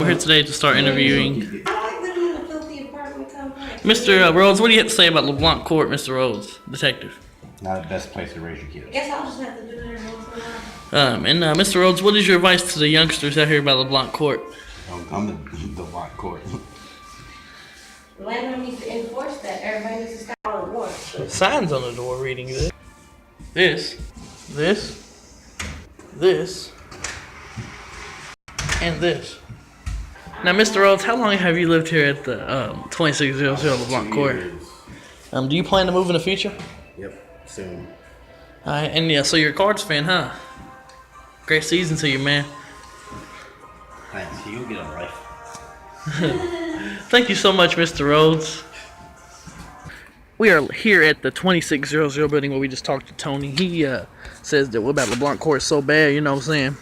We're here today to start interviewing I like living in a filthy apartment complex. Mr. Rhodes. What do you have to say about LeBlanc Court, Mr. Rhodes, detective? Not the best place to raise your I kids. guess I'll just have to do it every once in a while. And Mr. Rhodes, what is your advice to the youngsters out here about LeBlanc Court? I'm the lock court. The landlord needs to enforce that. Everybody needs to stop all at once. Signs on the door reading this, and this. Now, Mr. Rhodes, how long have you lived here at the 2600 LeBlanc Court? Do you plan to move in the future? Yep, soon. Alright, and yeah, so you're a Cards fan, huh? Great season to you, man. Thanks. You'll get a life. Thank you so much, Mr. Rhodes. We are here at the 2600 building where we just talked to Tony. He says that what about LeBlanc Court is so bad, you know what I'm saying?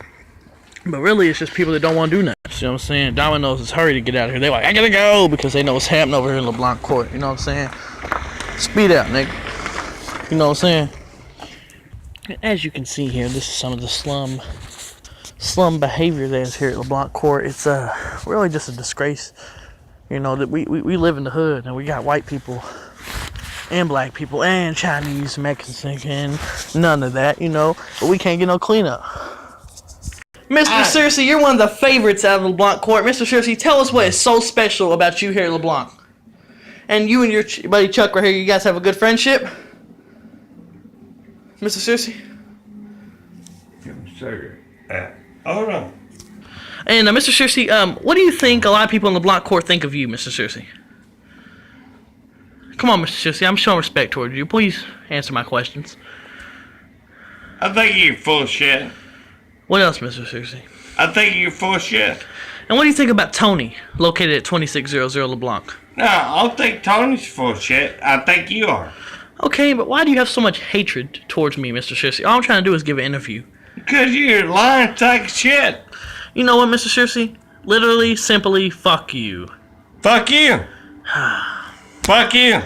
But really, it's just people that don't want to do nothing. You know what I'm saying? Domino's is hurry to get out of here. They're like, I gotta go because they know what's happening over here in LeBlanc Court. You know what I'm saying? Speed out, nigga. You know what I'm saying? As you can see here, this is some of the slum behavior that is here at LeBlanc Court. It's really just a disgrace. You know that we live in the hood and we got white people and black people and Chinese, Mexican, none of that, you know. But we can't get no cleanup. Mr. Searcy, you're one of the favorites out of LeBlanc Court. Mr. Searcy, tell us what is so special about you here at LeBlanc. And you and your buddy Chuck right here, you guys have a good friendship? Mr. Searcy? Hold on. And Mr. Searcy, what do you think a lot of people in LeBlanc Court think of you, Mr. Searcy? Come on, Mr. Searcy, I'm showing respect towards you. Please answer my questions. I think you're full of shit. What else, Mr. Searcy? I think you're full of shit. And what do you think about Tony, located at 2600 LeBlanc? No, I don't think Tony's full of shit. I think you are. Okay, but why do you have so much hatred towards me, Mr. Searcy? All I'm trying to do is give an interview. Because you're a lying sack of shit. You know what, Mr. Searcy? Literally, simply, fuck you. Fuck you. Fuck you.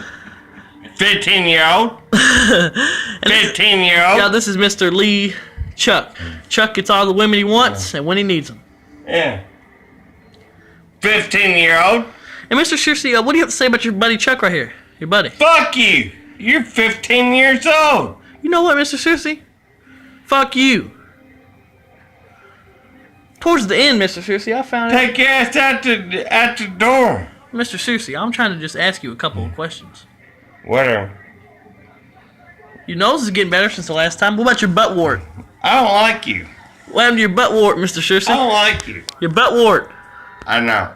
15-year-old. 15-year-old. Yeah, this is Mr. Lee Chuck. Chuck gets all the women he wants and when he needs them. Yeah. 15-year-old. And Mr. Searcy, what do you have to say about your buddy Chuck right here? Your buddy. Fuck you. You're 15 years old. You know what, Mr. Searcy? Fuck you. Towards the end, Mr. Searcy, I found Take your ass out the door. Mr. Searcy, I'm trying to just ask you a couple of questions. Whatever. Your nose is getting better since the last time. What about your butt wart? I don't like you. What happened to your butt wart, Mr. Searcy? I don't like you. Your butt wart. I know.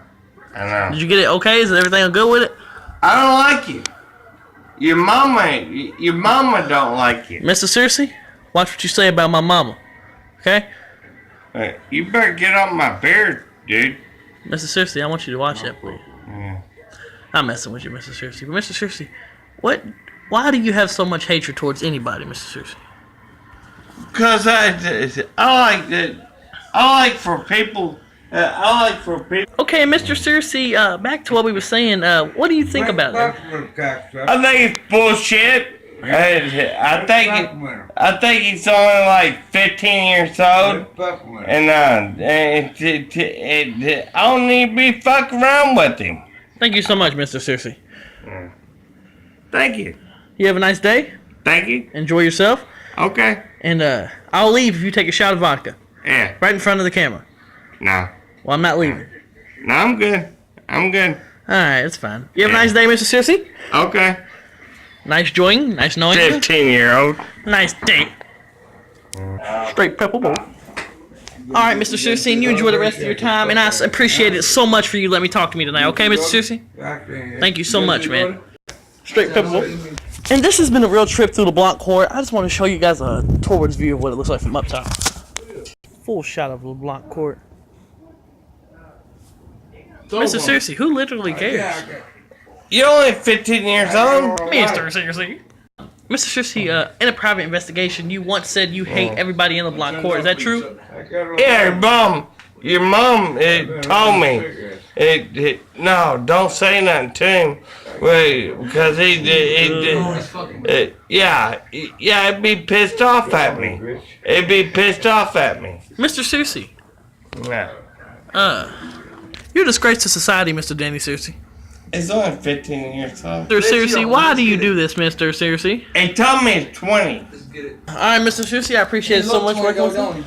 Did you get it okay? Is everything good with it? I don't like you. Your mama don't like you. Mr. Searcy, watch what you say about my mama. Okay? You better get off my beard, dude. Mr. Searcy, I want you to watch that, please. Yeah. I'm messing with you, Mr. Searcy. But Mr. Searcy, why do you have so much hatred towards anybody, Mr. Searcy? Cause I like for people. Okay, Mr. Searcy, back to what we were saying. What do you think about it? I think it's bullshit. I think he's only like 15 years old, and I don't need to be fucking around with him. Thank you so much, Mr. Searcy. Thank you. You have a nice day. Thank you. Enjoy yourself. Okay. And I'll leave if you take a shot of vodka. Yeah. Right in front of the camera. No. Well, I'm not leaving. No, I'm good. Alright, it's fine. You have a nice day, Mr. Searcy. Okay. Nice joining. Nice knowing you. 15-year-old. Nice date. Straight pepper bowl. Alright, Mr. Searcy, and you enjoy the rest of your time, and I appreciate it so much for you letting me talk to me tonight, okay, Mr. Searcy? Thank you so much, man. Straight pepper bowl. And this has been a real trip through the LeBlanc Court. I just want to show you guys a towards view of what it looks like from up top. Full shot of LeBlanc Court. Mr. Searcy, who literally cares? You're only 15 years old? Mr. Searcy. Mr. Searcy, in a private investigation, you once said you hate everybody in LeBlanc Court. Is that true? Yeah, your mom told me. No, don't say nothing to him. Wait, because it'd be pissed off at me. It'd be pissed off at me. Mr. Searcy. Yeah. You're a disgrace to society, Mr. Danny Searcy. It's only 15 years old. Mr. Searcy, why do you do this, Mr. Searcy? He told me it's 20. All right, Mr. Searcy, I appreciate it so much. Working with you.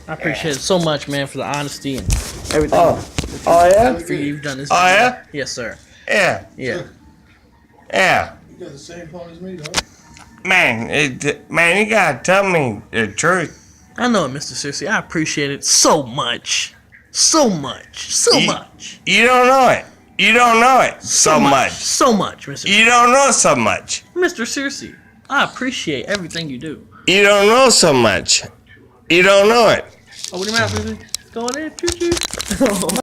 I appreciate it so much, man, for the honesty and everything. Oh yeah? For you've done this. Oh yeah? Yes, sir. Yeah. Yeah. Yeah. You got the same phone as me, dog. Man, you gotta tell me the truth. I know it, Mr. Searcy. I appreciate it so much. So much. So much. You don't know it. You don't know it so much. So much, Mr. You don't know so much. Mr. Searcy. I appreciate everything you do. You don't know so much. You don't know it. Oh, what do you mean, Searcy? Going in, choo-choo.